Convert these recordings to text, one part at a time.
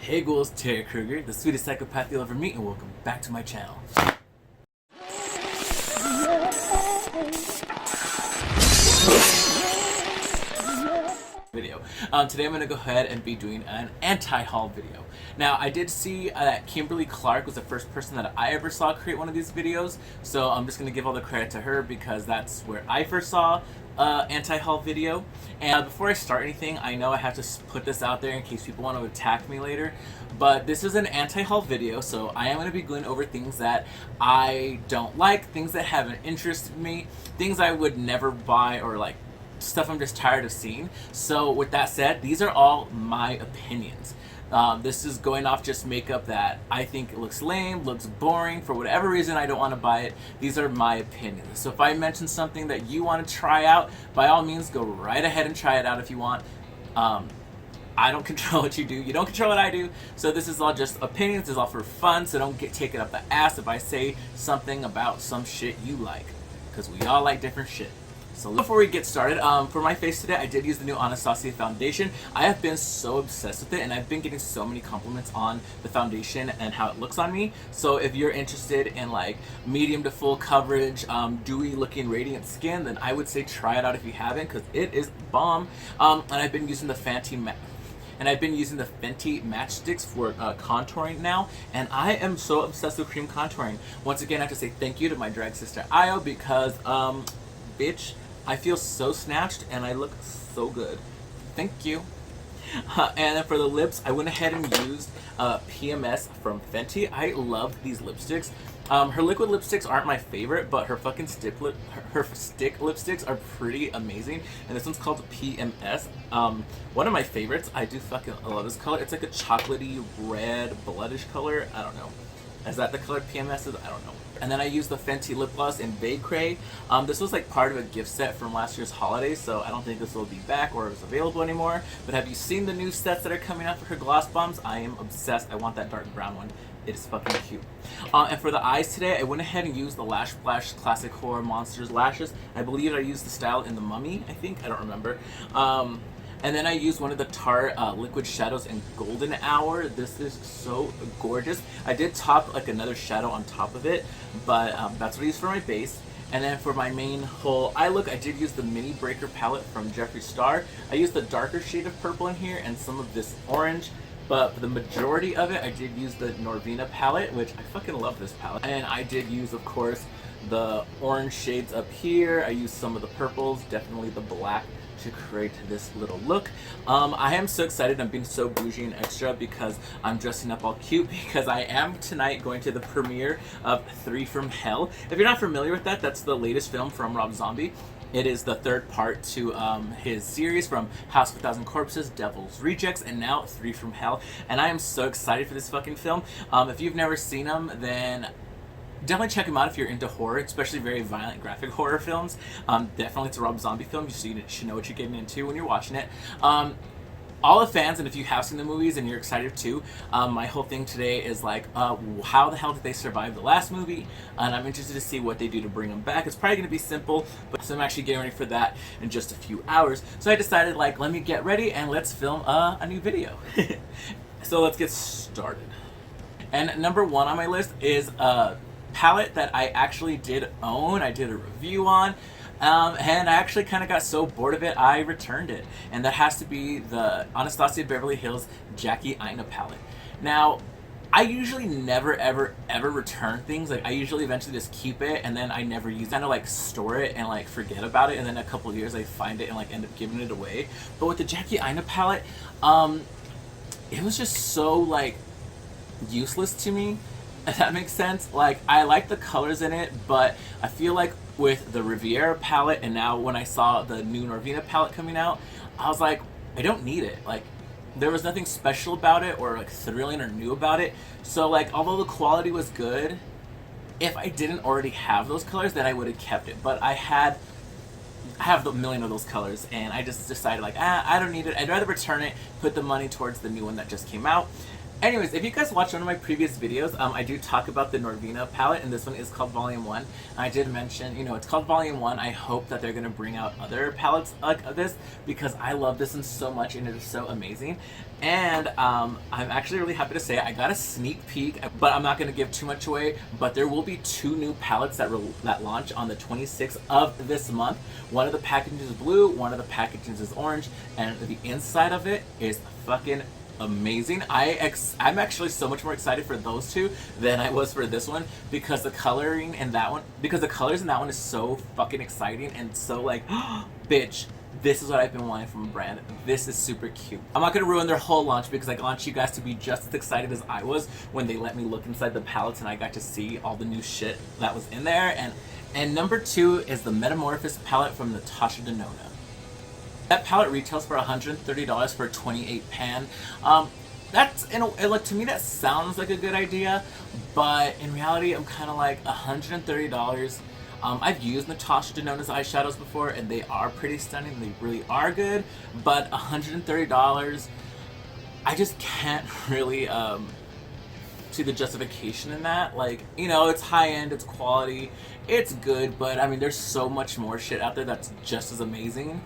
Hey ghouls, Terry Krueger, the sweetest psychopath you'll ever meet, and welcome back to my channel. Video. Today I'm going to go ahead and be doing an anti-haul video. Now, I did see that Kimberly Clark was the first person that I ever saw create one of these videos, so I'm just going to give all the credit to her because that's where I first saw anti-haul video. And before I start anything, I know I have to put this out there in case people want to attack me later, but this is an anti-haul video, so I am going to be going over things that I don't like, things that haven't interested me, things I would never buy, or like stuff I'm just tired of seeing. So with that said, these are all my opinions. This is going off just makeup that I think it looks lame, looks boring, for whatever reason I don't want to buy it. These are my opinions. So if I mention something that you want to try out, by all means go right ahead and try it out if you want. I don't control what you do, you don't control what I do, so this is all just opinions, this is all for fun, so don't get taken up the ass if I say something about some shit you like, because we all like different shit. So before we get started, for my face today, I did use the new Anastasia foundation. I have been so obsessed with it, and I've been getting so many compliments on the foundation and how it looks on me. So if you're interested in like medium to full coverage, dewy looking radiant skin, then I would say try it out if you haven't, because it is bomb. And I've been using the Fenty matchsticks for contouring now, and I am so obsessed with cream contouring. Once again, I have to say thank you to my drag sister Io because, bitch, I feel so snatched and I look so good. Thank you. And then for the lips, I went ahead and used PMS from Fenty. I love these lipsticks. Her liquid lipsticks aren't my favorite, but her fucking stick lipsticks are pretty amazing. And this one's called PMS. One of my favorites. I do fucking love this color. It's like a chocolatey red bloodish color. I don't know. Is that the color PMS is? I don't know. And then I used the Fenty lip gloss in Cray. This was like part of a gift set from last year's holiday, so I don't think this will be back or is available anymore. But have you seen the new sets that are coming out for her gloss bombs? I am obsessed. I want that dark brown one. It is fucking cute. And for the eyes today, I went ahead and used the Lash Splash Classic Horror Monsters lashes. I believe I used the style in The Mummy, I think. I don't remember. And then I used one of the Tarte liquid shadows in Golden Hour. This is so gorgeous. I did top like another shadow on top of it, but that's what I used for my base. And then for my main whole eye look, I did use the Mini Breaker palette from Jeffree Star. I used the darker shade of purple in here and some of this orange. But for the majority of it, I did use the Norvina palette, which I fucking love this palette. And I did use, of course, the orange shades up here. I used some of the purples, definitely the black, to create this little look. I am so excited. I'm being so bougie and extra because I'm dressing up all cute because I am tonight going to the premiere of 3 from Hell. If you're not familiar with that, that's the latest film from Rob Zombie. It is the third part to his series from House of a Thousand Corpses, Devil's Rejects, and now 3 from Hell. And I am so excited for this fucking film. If you've never seen them, then definitely check him out if you're into horror, especially very violent graphic horror films. Definitely it's a Rob Zombie film, so you should know what you're getting into when you're watching it. All the fans, and if you have seen the movies and you're excited too, my whole thing today is like, how the hell did they survive the last movie? And I'm interested to see what they do to bring them back. It's probably going to be simple, but so I'm actually getting ready for that in just a few hours. So I decided, like, let me get ready and let's film a new video. So let's get started. And number 1 on my list is palette that I actually did own. I did a review on, and I actually kind of got so bored of it I returned it, and that has to be the Anastasia Beverly Hills Jackie Aina palette. Now, I usually never ever return things. Like, I usually eventually just keep it and then I never use it. I kind of like store it and like forget about it, and then a couple of years I find it and like end up giving it away. But with the Jackie Aina palette, it was just so like useless to me, if that makes sense. Like, I like the colors in it, but I feel like with the Riviera palette and now when I saw the new Norvina palette coming out, I was like, I don't need it. Like, there was nothing special about it or like thrilling or new about it. So like, although the quality was good, if I didn't already have those colors, then I would have kept it. But I have a million of those colors, and I just decided like, I don't need it. I'd rather return it, put the money towards the new one that just came out. Anyways, if you guys watched one of my previous videos, I do talk about the Norvina palette, and this one is called Volume 1. And I did mention, you know, it's called Volume 1. I hope that they're going to bring out other palettes like this, because I love this one so much, and it is so amazing. And I'm actually really happy to say I got a sneak peek, but I'm not going to give too much away. But there will be 2 new palettes that launch on the 26th of this month. One of the packaging is blue, one of the packaging is orange, and the inside of it is fucking amazing. I'm actually so much more excited for those 2 than I was for this one, because the coloring in that one, because the colors in that one is so fucking exciting and so like, bitch, this is what I've been wanting from a brand. This is super cute. I'm not gonna ruin their whole launch, because I want you guys to be just as excited as I was when they let me look inside the palettes and I got to see all the new shit that was in there. And number 2 is the Metamorphosis palette from Natasha Denona. That palette retails for $130 for a 28 pan. That's, like, to me that sounds like a good idea, but in reality I'm kind of like, $130. I've used Natasha Denona's eyeshadows before, and they are pretty stunning. They really are good, but $130, I just can't really see the justification in that. Like, you know, it's high end, it's quality, it's good, but I mean, there's so much more shit out there that's just as amazing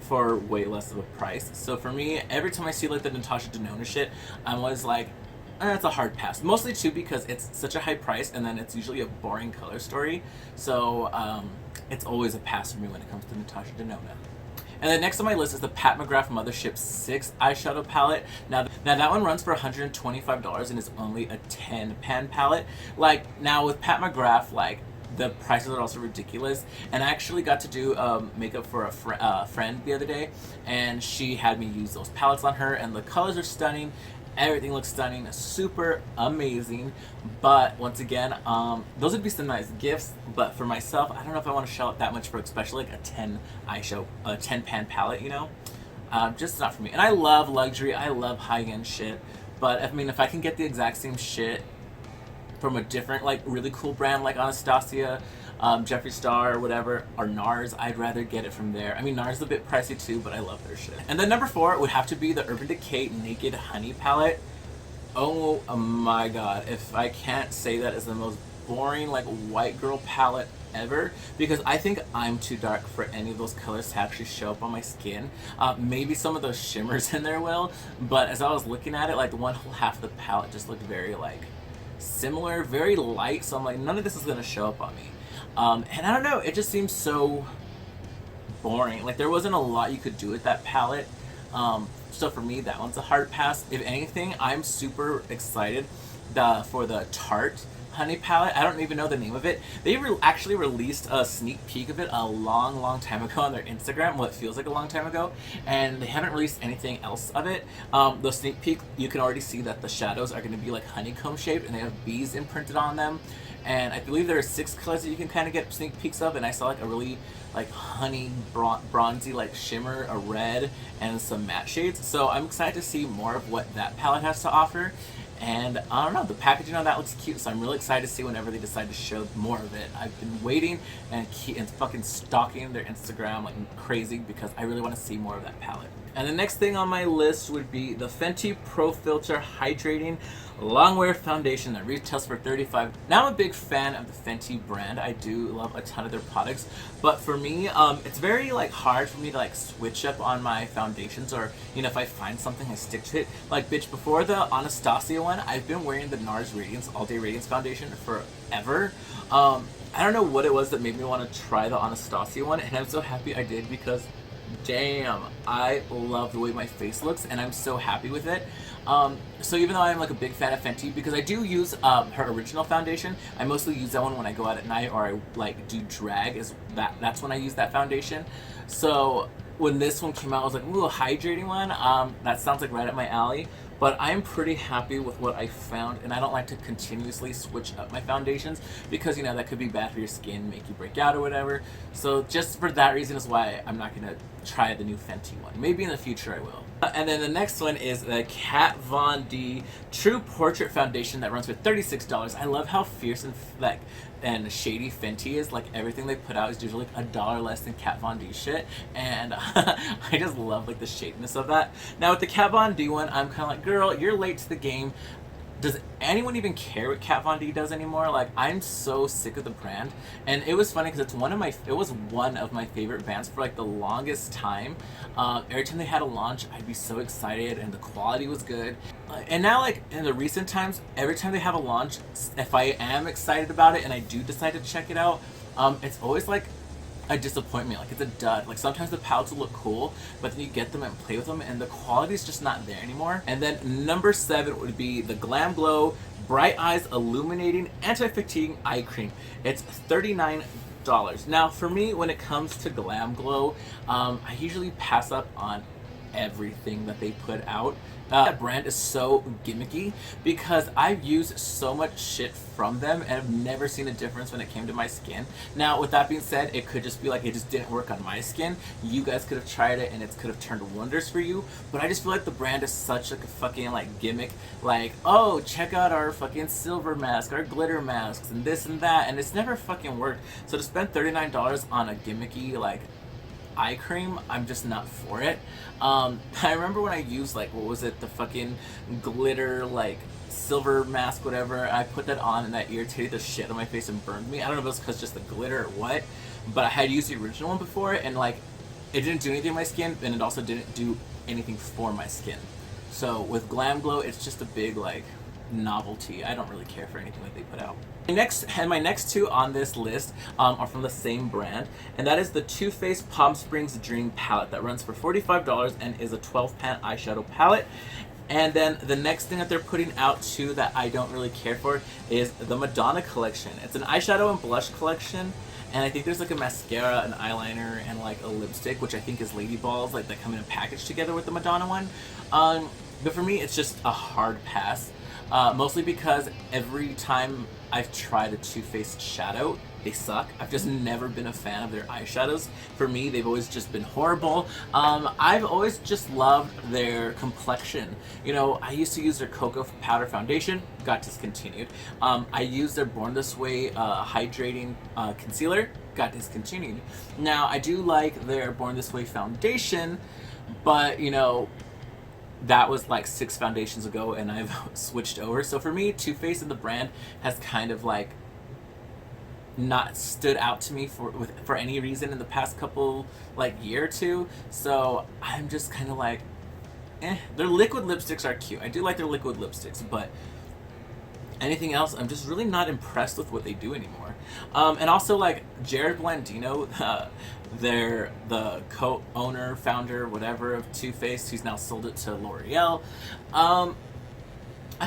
for way less of a price. So for me, every time I see like the Natasha Denona shit, I'm always like, it's a hard pass. Mostly too because it's such a high price, and then it's usually a boring color story. So it's always a pass for me when it comes to Natasha Denona. And then next on my list is the Pat McGrath Mothership 6 eyeshadow palette. Now that one runs for $125 and is only a 10 pan palette. Like, now with Pat McGrath, like, the prices are also ridiculous, and I actually got to do makeup for a friend the other day, and she had me use those palettes on her, and the colors are stunning, everything looks stunning, super amazing. But once again, those would be some nice gifts, but for myself, I don't know if I want to shell out that much for especially like a 10 pan palette, you know. Just not for me. And I love luxury, I love high-end shit, but I mean, if I can get the exact same shit from a different, like, really cool brand like Anastasia, Jeffree Star, or whatever, or NARS, I'd rather get it from there. I mean, NARS is a bit pricey too, but I love their shit. And then number 4 would have to be the Urban Decay Naked Honey palette. Oh my god, if I can't say that is the most boring, like, white girl palette ever, because I think I'm too dark for any of those colors to actually show up on my skin. Maybe some of those shimmers in there will, but as I was looking at it, like, the one whole half of the palette just looked very, like, similar, very light, so I'm like, none of this is gonna show up on me. And I don't know, it just seems so boring. Like, there wasn't a lot you could do with that palette. So for me, that one's a hard pass. If anything, I'm super excited for the Tarte Honey palette. I don't even know the name of it. They actually released a sneak peek of it a long time ago on their Instagram, what feels like a long time ago, and they haven't released anything else of it. The sneak peek, you can already see that the shadows are going to be like honeycomb shaped, and they have bees imprinted on them, and I believe there are 6 colors that you can kind of get sneak peeks of, and I saw like a really like honey bronzy like shimmer, a red, and some matte shades. So I'm excited to see more of what that palette has to offer. And I don't know, the packaging on that looks cute, so I'm really excited to see whenever they decide to show more of it. I've been waiting and fucking stalking their Instagram like crazy, because I really want to see more of that palette. And the next thing on my list would be the Fenty Pro Filter Hydrating Longwear Foundation that retails for $35. Now, I'm a big fan of the Fenty brand. I do love a ton of their products, but for me, it's very like hard for me to like switch up on my foundations, or you know, if I find something, I stick to it. Like, bitch, before the Anastasia one, I've been wearing the NARS Radiance All Day Radiance Foundation forever. I don't know what it was that made me want to try the Anastasia one, and I'm so happy I did, because damn, I love the way my face looks, and I'm so happy with it. So even though I'm like a big fan of Fenty, because I do use her original foundation, I mostly use that one when I go out at night, or I like do drag, that's when I use that foundation. So when this one came out, I was like, ooh, a hydrating one, that sounds like right up my alley. But I'm pretty happy with what I found, and I don't like to continuously switch up my foundations, because, you know, that could be bad for your skin, make you break out or whatever. So just for that reason is why I'm not going to try the new Fenty one. Maybe in the future I will. And then the next one is the Kat Von D True Portrait Foundation that runs for $36. I love how fierce and like and shady Fenty is. Like everything they put out is usually like $1 less than Kat Von D shit, and I just love like the shadiness of that. Now with the Kat Von D one, I'm kind of like, girl, you're late to the game. Does anyone even care what Kat Von D does anymore? Like, I'm so sick of the brand. And it was funny because it was one of my favorite bands for like the longest time. Every time they had a launch, I'd be so excited, and the quality was good. And now, like in the recent times, every time they have a launch, if I am excited about it and I do decide to check it out, it's always like a disappointment. Like, it's a dud. Like, sometimes the palettes will look cool, but then you get them and play with them and the quality is just not there anymore. And then number 7 would be the Glam Glow Bright Eyes Illuminating Anti-Fatigue Eye Cream. It's $39. Now for me, when it comes to Glam Glow, I usually pass up on everything that they put out. That brand is so gimmicky because I've used so much shit from them and I've never seen a difference when it came to my skin. Now with that being said, it could just be like it just didn't work on my skin. You guys could have tried it and it could have turned wonders for you, but I just feel like the brand is such like a fucking like gimmick. Like, oh, check out our fucking silver mask, our glitter masks, and this and that, and it's never fucking worked. So to spend $39 on a gimmicky like eye cream, I'm just not for it. I remember when I used like, what was it, the fucking glitter like silver mask, whatever, I put that on and that irritated the shit on my face and burned me. I don't know if it was because just the glitter or what, but I had used the original one before and like it didn't do anything to my skin, and it also didn't do anything for my skin. So with Glam Glow, it's just a big like novelty. I don't really care for anything that they put out. My next two on this list are from the same brand, and that is the Too Faced Palm Springs Dream Palette that runs for $45 and is a 12-pan eyeshadow palette. And then the next thing that they're putting out too that I don't really care for is the Madonna collection. It's an eyeshadow and blush collection, and I think there's like a mascara, an eyeliner, and like a lipstick, which I think is Lady Balls, like that come in a package together with the Madonna one. But for me, it's just a hard pass. Mostly because every time I've tried a Too Faced shadow, they suck. I've just never been a fan of their eyeshadows. For me, they've always just been horrible. I've always just loved their complexion. You know, I used to use their Cocoa Powder Foundation, got discontinued. I used their Born This Way Hydrating Concealer, got discontinued. Now, I do like their Born This Way Foundation, but, you know, that was like 6 foundations ago and I've switched over. So for me, Too Faced and the brand has kind of like not stood out to me for any reason in the past couple like year or two. So I'm just kind of like, their liquid lipsticks are cute. I do like their liquid lipsticks, but anything else, I'm just really not impressed with what they do anymore. And also like Jared Blandino, the co-owner, founder, whatever of Too Faced, who's now sold it to L'Oreal. I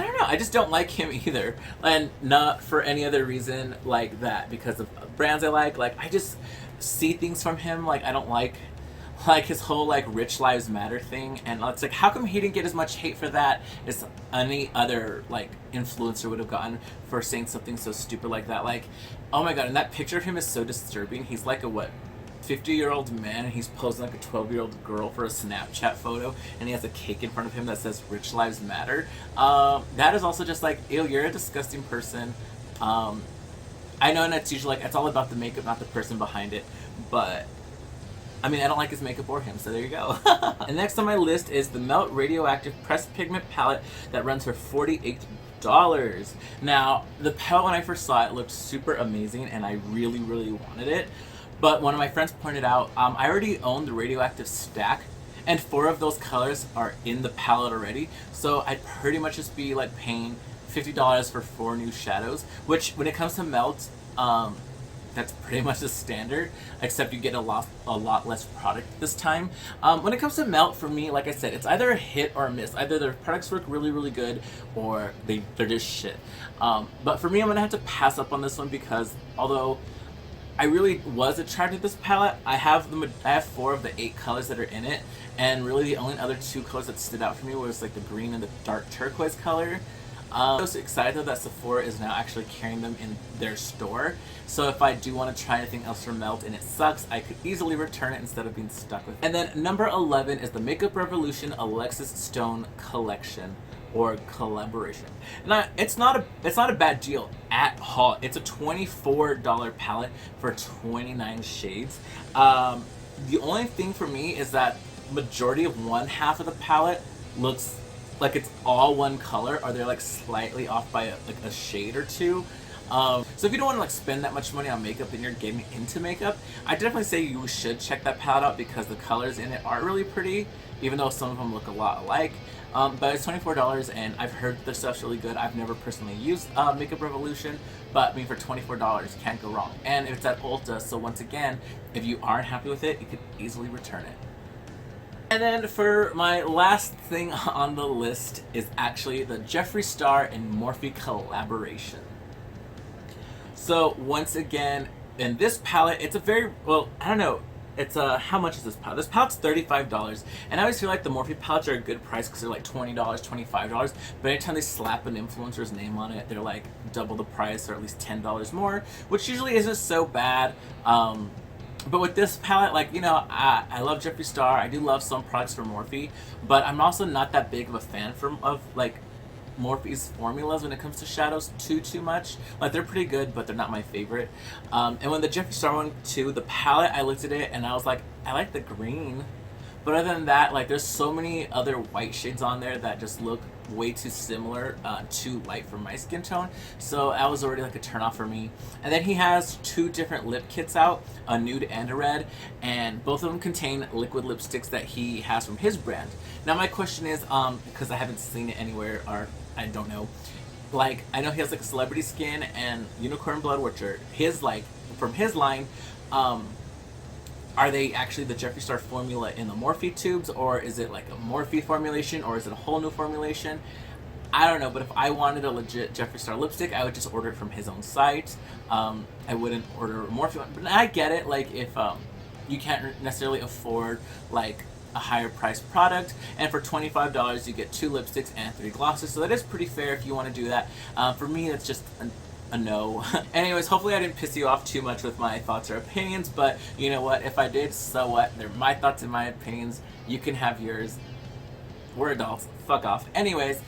don't know, I just don't like him either, and not for any other reason like that, because of brands I like I just see things from him like I don't like his whole like Rich Lives Matter thing, and it's like, how come he didn't get as much hate for that as any other like influencer would have gotten for saying something so stupid like that? Like, oh my god, and that picture of him is so disturbing. He's like a 50-year-old man, and he's posing like a 12-year-old girl for a Snapchat photo, and he has a cake in front of him that says Rich Lives Matter. That is also just like, ew, you're a disgusting person. I know, and it's usually like, it's all about the makeup, not the person behind it, but I mean, I don't like his makeup or him, so there you go. And next on my list is the Melt Radioactive Pressed Pigment Palette that runs for $48. Now, the palette, when I first saw it, looked super amazing, and I really, really wanted it. But one of my friends pointed out, I already own the Radioactive stack, and 4 of those colors are in the palette already. So I'd pretty much just be like paying $50 for 4 new shadows, which when it comes to Melt, that's pretty much the standard, except you get a lot less product this time. When it comes to Melt, for me, like I said, it's either a hit or a miss. Either their products work really, really good, or they're just shit. But for me, I'm gonna have to pass up on this one because although I really was attracted to this palette, I have 4 of the 8 colors that are in it, and really the only other 2 colors that stood out for me was like the green and the dark turquoise color. I'm so excited that Sephora is now actually carrying them in their store. So if I do want to try anything else from Melt and it sucks, I could easily return it instead of being stuck with it. And then number 11 is the Makeup Revolution Alexis Stone Collection or collaboration. Now, it's not a bad deal at all. It's a $24 palette for 29 shades. The only thing for me is that majority of one half of the palette looks like it's all one color, or they're like slightly off by a shade or two. So if you don't want to like spend that much money on makeup and you're getting into makeup, I definitely say you should check that palette out because the colors in it are really pretty, even though some of them look a lot alike. But it's $24 and I've heard their stuff's really good. I've never personally used Makeup Revolution, but I mean for $24 can't go wrong. And it's at Ulta, so once again, if you aren't happy with it, you could easily return it. And then for my last thing on the list is actually the Jeffree Star and Morphe collaboration. So once again, in this palette, it's a very, well, I don't know, it's how much is this palette? This palette's $35, and I always feel like the Morphe palettes are a good price because they're like $20, $25, but anytime they slap an influencer's name on it, they're like double the price or at least $10 more, which usually isn't so bad. But with this palette, like, you know, I love Jeffree Star. I do love some products from Morphe, but I'm also not that big of a fan of like Morphe's formulas when it comes to shadows too much. Like, they're pretty good, but they're not my favorite. And when the Jeffree Star one too, the palette, I looked at it and I was like, I like the green. But other than that, like, there's so many other white shades on there that just look way too similar, too light for my skin tone. So that was already like a turnoff for me. And then he has two different lip kits out, a nude and a red, and both of them contain liquid lipsticks that he has from his brand. Now my question is, because I haven't seen it anywhere, or I don't know, like, I know he has like a Celebrity Skin and Unicorn Blood, which are his, like, from his line. Are they actually the Jeffree Star formula in the Morphe tubes, or is it like a Morphe formulation, or is it a whole new formulation? I don't know, but if I wanted a legit Jeffree Star lipstick, I would just order it from his own site. I wouldn't order Morphe one, but I get it, like, if you can't necessarily afford like a higher priced product, and for $25 you get 2 lipsticks and 3 glosses, so that is pretty fair if you want to do that. For me, it's just a no. Anyways, hopefully I didn't piss you off too much with my thoughts or opinions, but you know what, if I did, so what? They're my thoughts and my opinions. You can have yours. We're adults. Fuck off. Anyways,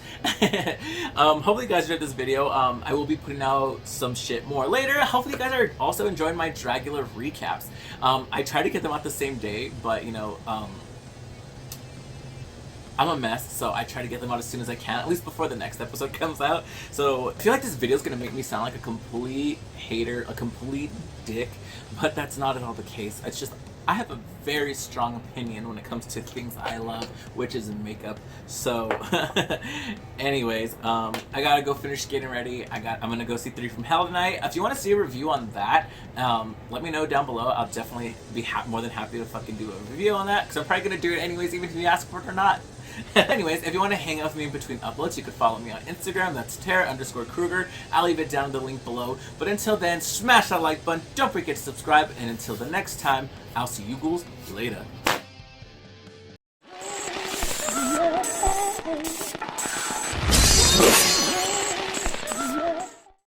hopefully you guys enjoyed this video. I will be putting out some shit more later. Hopefully you guys are also enjoying my Dragula recaps. I try to get them out the same day, but you know, I'm a mess, so I try to get them out as soon as I can, at least before the next episode comes out. So I feel like this video is going to make me sound like a complete hater, a complete dick, but that's not at all the case. It's just, I have a very strong opinion when it comes to things I love, which is makeup. So anyways, I gotta go finish getting ready. I'm gonna go see 3 from Hell tonight. If you want to see a review on that, let me know down below. I'll definitely be more than happy to fucking do a review on that, because I'm probably gonna do it anyways, even if you ask for it or not. Anyways, if you want to hang out with me in between uploads, you can follow me on Instagram. That's Tara_Krueger. I'll leave it down in the link below. But until then, smash that like button. Don't forget to subscribe. And until the next time, I'll see you ghouls later.